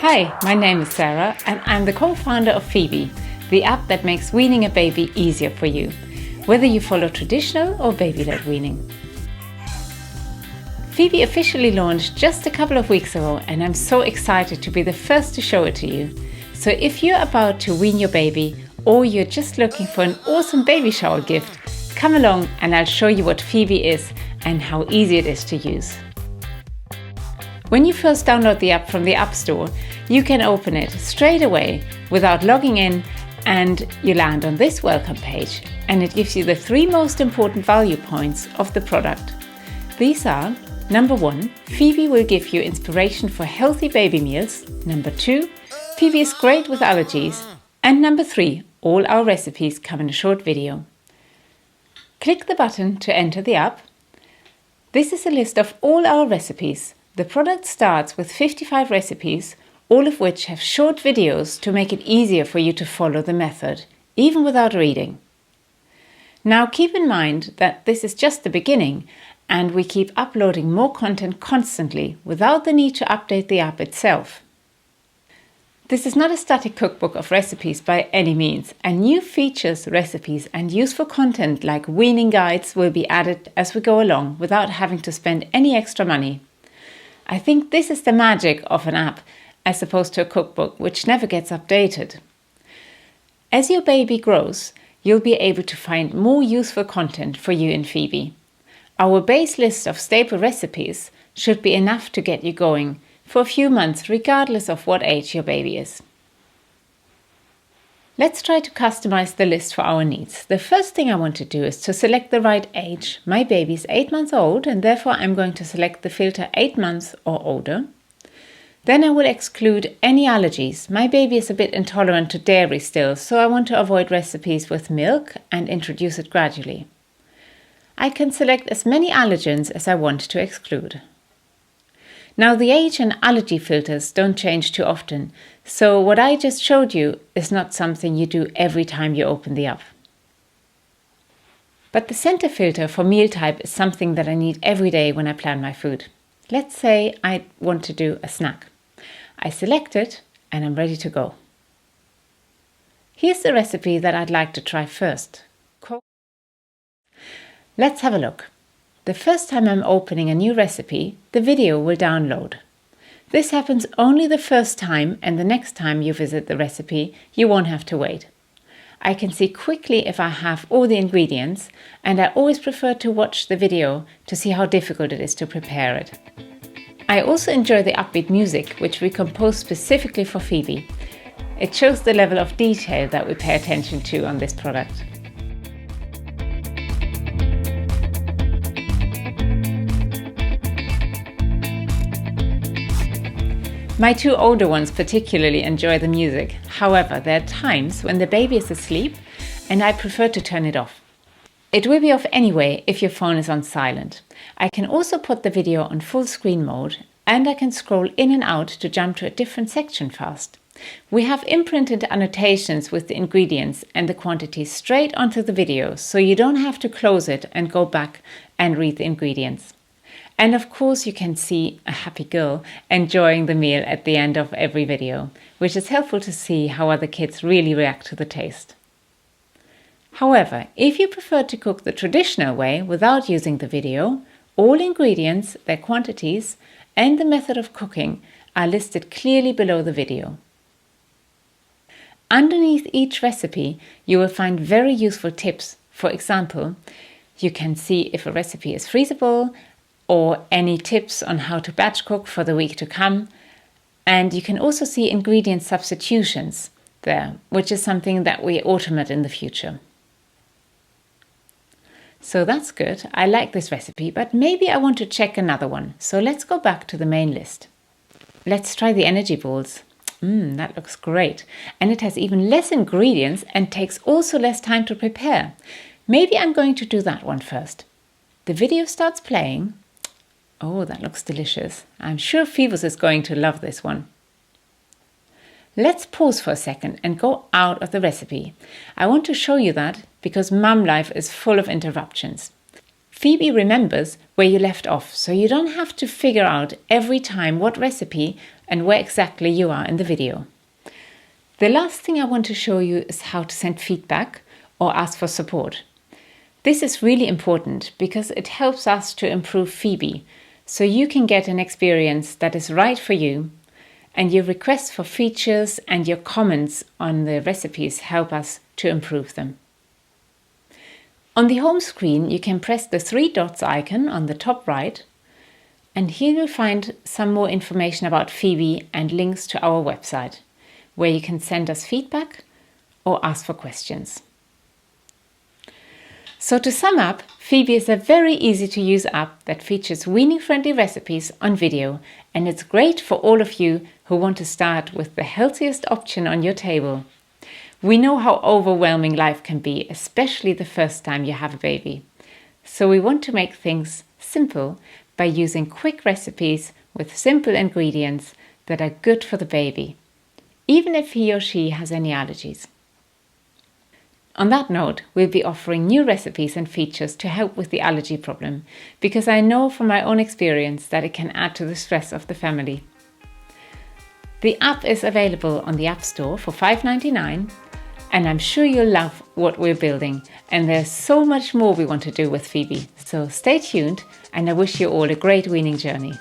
Hi, my name is Sarah and I'm the co-founder of Phoebe, the app that makes weaning a baby easier for you, whether you follow traditional or baby-led weaning. Phoebe officially launched just a couple of weeks ago and I'm so excited to be the first to show it to you. So if you're about to wean your baby or you're just looking for an awesome baby shower gift, come along and I'll show you what Phoebe is and how easy it is to use. When you first download the app from the App Store, you can open it straight away without logging in and you land on this welcome page and it gives you the 3 most important value points of the product. These are: number 1, Phoebe will give you inspiration for healthy baby meals. Number 2, Phoebe is great with allergies. And number 3, all our recipes come in a short video. Click the button to enter the app. This is a list of all our recipes. The product starts with 55 recipes, all of which have short videos to make it easier for you to follow the method, even without reading. Now keep in mind that this is just the beginning and we keep uploading more content constantly without the need to update the app itself. This is not a static cookbook of recipes by any means, and new features, recipes and useful content like weaning guides will be added as we go along without having to spend any extra money. I think this is the magic of an app as opposed to a cookbook which never gets updated. As your baby grows, you'll be able to find more useful content for you in Phoebe. Our base list of staple recipes should be enough to get you going for a few months regardless of what age your baby is. Let's try to customize the list for our needs. The first thing I want to do is to select the right age. My baby is 8 months old and therefore I'm going to select the filter 8 months or older. Then I will exclude any allergies. My baby is a bit intolerant to dairy still, so I want to avoid recipes with milk and introduce it gradually. I can select as many allergens as I want to exclude. Now the age and allergy filters don't change too often, so what I just showed you is not something you do every time you open the app. But the center filter for meal type is something that I need every day when I plan my food. Let's say I want to do a snack. I select it and I'm ready to go. Here's the recipe that I'd like to try first. Let's have a look. The first time I'm opening a new recipe, the video will download. This happens only the first time, and the next time you visit the recipe, you won't have to wait. I can see quickly if I have all the ingredients, and I always prefer to watch the video to see how difficult it is to prepare it. I also enjoy the upbeat music, which we composed specifically for Phoebe. It shows the level of detail that we pay attention to on this product. My 2 older ones particularly enjoy the music. However, there are times when the baby is asleep and I prefer to turn it off. It will be off anyway if your phone is on silent. I can also put the video on full screen mode and I can scroll in and out to jump to a different section fast. We have imprinted annotations with the ingredients and the quantities straight onto the video, so you don't have to close it and go back and read the ingredients. And of course you can see a happy girl enjoying the meal at the end of every video, which is helpful to see how other kids really react to the taste. However, if you prefer to cook the traditional way without using the video, all ingredients, their quantities, and the method of cooking are listed clearly below the video. Underneath each recipe, you will find very useful tips. For example, you can see if a recipe is freezable, or any tips on how to batch cook for the week to come. And you can also see ingredient substitutions there, which is something that we automate in the future. So that's good. I like this recipe, but maybe I want to check another one. So let's go back to the main list. Let's try the energy balls. That looks great. And it has even less ingredients and takes also less time to prepare. Maybe I'm going to do that one first. The video starts playing. Oh, that looks delicious. I'm sure Phoebus is going to love this one. Let's pause for a second and go out of the recipe. I want to show you that because mum life is full of interruptions. Phoebe remembers where you left off, so you don't have to figure out every time what recipe and where exactly you are in the video. The last thing I want to show you is how to send feedback or ask for support. This is really important because it helps us to improve Phoebe, so you can get an experience that is right for you, and your requests for features and your comments on the recipes help us to improve them. On the home screen, you can press the 3 dots icon on the top right, and here you'll find some more information about Phoebe and links to our website, where you can send us feedback or ask for questions. So to sum up, Phoebe is a very easy to use app that features weaning-friendly recipes on video, and it's great for all of you who want to start with the healthiest option on your table. We know how overwhelming life can be, especially the first time you have a baby. So we want to make things simple by using quick recipes with simple ingredients that are good for the baby, even if he or she has any allergies. On that note, we'll be offering new recipes and features to help with the allergy problem, because I know from my own experience that it can add to the stress of the family. The app is available on the App Store for $5.99, and I'm sure you'll love what we're building, and there's so much more we want to do with Phoebe. So stay tuned, and I wish you all a great weaning journey.